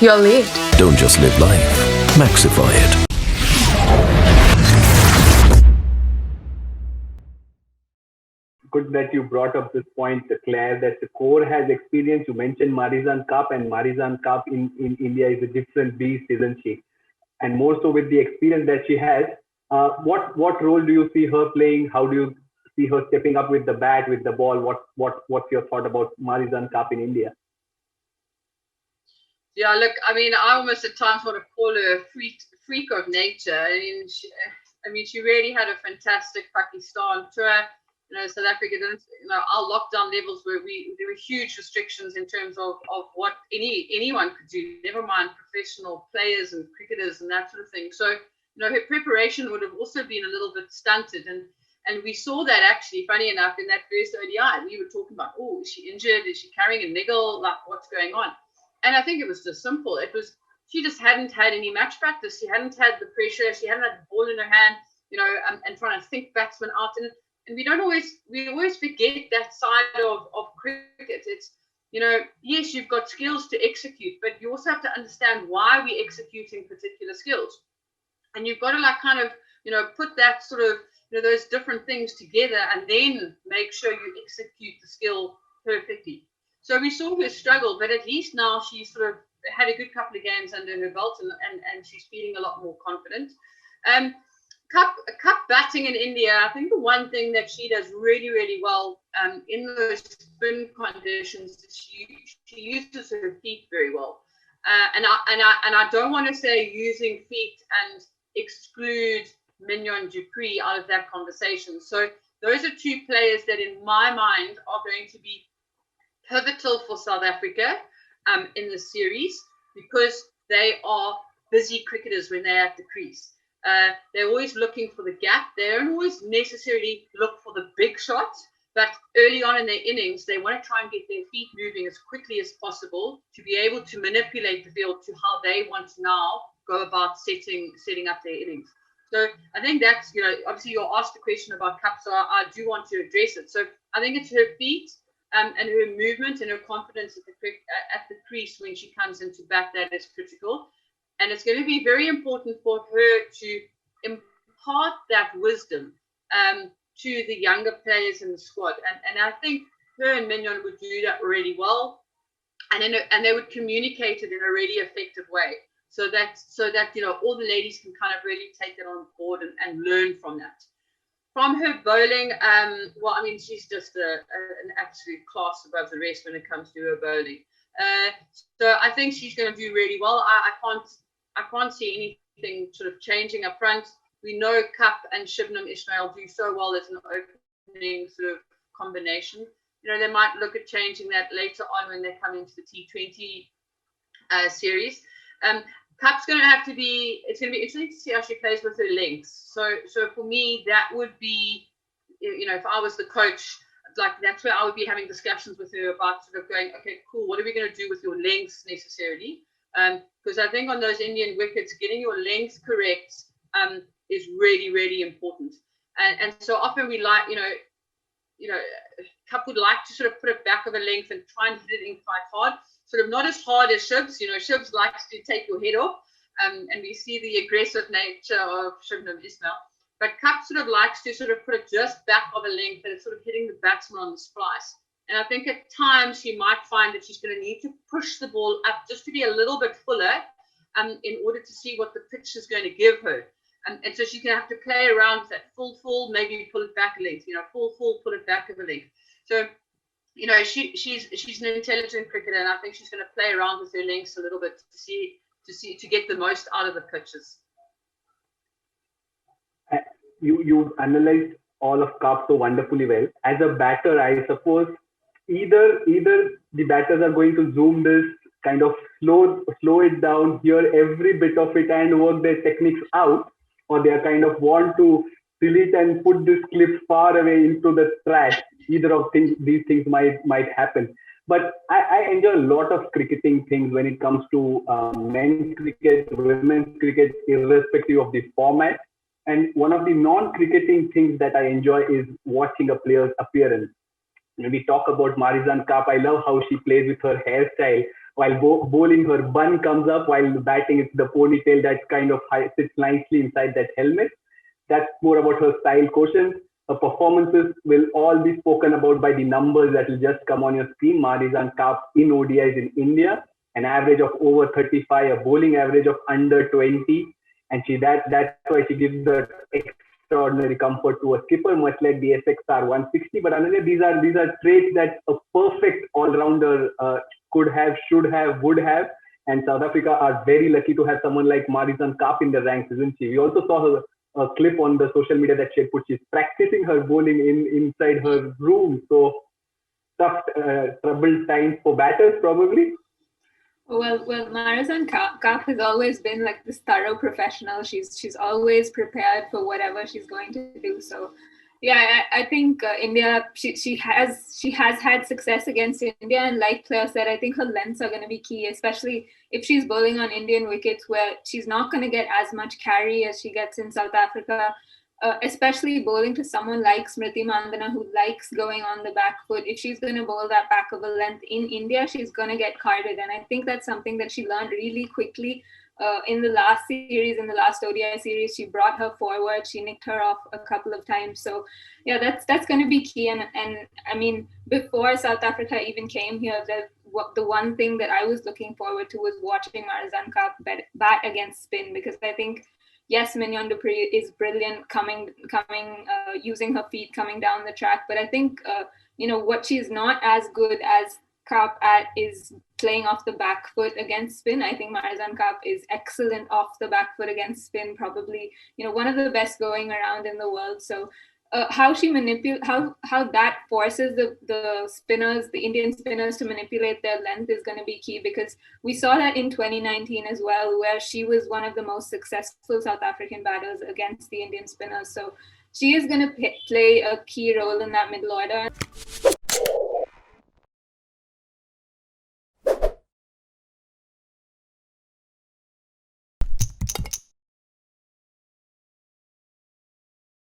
You're late. Don't just live life, maxify it. Good that you brought up this point, Claire, that the core has experience. You mentioned Marizanne Kapp, and Marizanne Kapp in India is a different beast, isn't she? And more so with the experience that she has. What role do you see her playing? How do you see her stepping up with the bat, with the ball? What's your thought about Marizanne Kapp in India? Yeah, look, I mean, I almost at times want to call her a freak of nature. I mean, she really had a fantastic Pakistan tour. South Africa didn't, our lockdown levels there were huge restrictions in terms of what anyone could do, never mind professional players and cricketers and that sort of thing. So, her preparation would have also been a little bit stunted. And we saw that actually, funny enough, in that first ODI, we were talking about, oh, is she injured? Is she carrying a niggle? Like, what's going on? And I think it was just simple. It was, she just hadn't had any match practice. She hadn't had the pressure. She hadn't had the ball in her hand, and trying to think batsmen out. And we always forget that side of cricket. It's, yes, you've got skills to execute, but you also have to understand why we're executing particular skills. And you've got to put that sort of, those different things together and then make sure you execute the skill perfectly. So we saw her struggle, but at least now she's sort of had a good couple of games under her belt and she's feeling a lot more confident. Kapp batting in India, I think the one thing that she does really, really well in those spin conditions is she uses her feet very well. And I don't want to say using feet and exclude Mignon Dupree out of that conversation. So those are two players that in my mind are going to be pivotal for South Africa in the series because they are busy cricketers when they're at the crease. They're always looking for the gap. They don't always necessarily look for the big shots, but early on in their innings, they want to try and get their feet moving as quickly as possible to be able to manipulate the field to how they want to now go about setting up their innings. So I think that's, obviously you asked the question about Kapp, so I do want to address it. So I think it's her feet and her movement and her confidence at the crease when she comes into bat that is critical. And it's going to be very important for her to impart that wisdom to the younger players in the squad. And I think her and Mignon would do that really well. And they would communicate it in a really effective way. So that all the ladies can kind of really take it on board and learn from that. From her bowling, she's just an absolute class above the rest when it comes to her bowling. So I think she's going to do really well. I can't see anything sort of changing up front. We know Kapp and Shivnam Ismail do so well as an opening sort of combination. They might look at changing that later on when they come into the T20 series. Kapp's going to have to be. It's going to be interesting to see how she plays with her lengths. So for me, that would be, if I was the coach, like that's where I would be having discussions with her about sort of going, okay, cool, what are we going to do with your lengths necessarily? Because I think on those Indian wickets, getting your length correct is really, really important. And so often we like, Kapp would like to sort of put it back of a length and try and hit it in quite hard. Sort of not as hard as Shivs. Shivs likes to take your head off, and we see the aggressive nature of Shivnam Ismail. But Kapp sort of likes to sort of put it just back of a length and it's sort of hitting the batsman on the splice. And I think at times she might find that she's going to need to push the ball up just to be a little bit fuller in order to see what the pitch is going to give her. And so she's going to have to play around with that full, maybe pull it back a length, full, pull it back of a length. So, she's an intelligent cricketer, and I think she's going to play around with her lengths a little bit to get the most out of the pitches. You analyzed all of Kapp so wonderfully well. As a batter, I suppose either the batters are going to zoom this, kind of slow it down, hear every bit of it and work their techniques out, or they are kind of want to delete and put this clip far away into the trash. Either of these things might happen. But I enjoy a lot of cricketing things when it comes to men's cricket, women's cricket, irrespective of the format. And one of the non-cricketing things that I enjoy is watching a player's appearance. When we talk about Marizanne Kapp, I love how she plays with her hairstyle while bowling, her bun comes up. While batting, it's the ponytail that kind of sits nicely inside that helmet. That's more about her style quotient. Her performances will all be spoken about by the numbers that will just come on your screen. Marizanne Kapp in ODIs in India, an average of over 35, a bowling average of under 20, and that's why she gives the extraordinary comfort to a skipper, much like the SXR 160. But Ananya, these are traits that a perfect all-rounder could have, should have, would have. And South Africa are very lucky to have someone like Marizanne Kapp in the ranks, isn't she? We also saw her a clip on the social media that she had put. She's practicing her bowling inside her room. So tough, troubled times for batters probably. Well, Marizanne Kapp has always been like this thorough professional. She's always prepared for whatever she's going to do. So, yeah, I think India. She has had success against India, and like Claire said, I think her lengths are going to be key, especially if she's bowling on Indian wickets where she's not going to get as much carry as she gets in South Africa. Especially bowling to someone like Smriti Mandana, who likes going on the back foot. If she's going to bowl that back of a length in India, she's going to get carded. And I think that's something that she learned really quickly in the last series, in the last ODI series. She brought her forward. She nicked her off a couple of times. So, yeah, that's going to be key. And I mean, before South Africa even came here, the one thing that I was looking forward to was watching Marizanne Kapp bat against spin, because I think, yes, Mignon du Preez is brilliant using her feet coming down the track. But I think, what she's not as good as Kapp at is playing off the back foot against spin. I think Marizanne Kapp is excellent off the back foot against spin, probably, one of the best going around in the world. So how she how that forces the spinners, the Indian spinners, to manipulate their length is going to be key, because we saw that in 2019 as well, where she was one of the most successful South African batters against the Indian spinners. So she is going to play a key role in that middle order.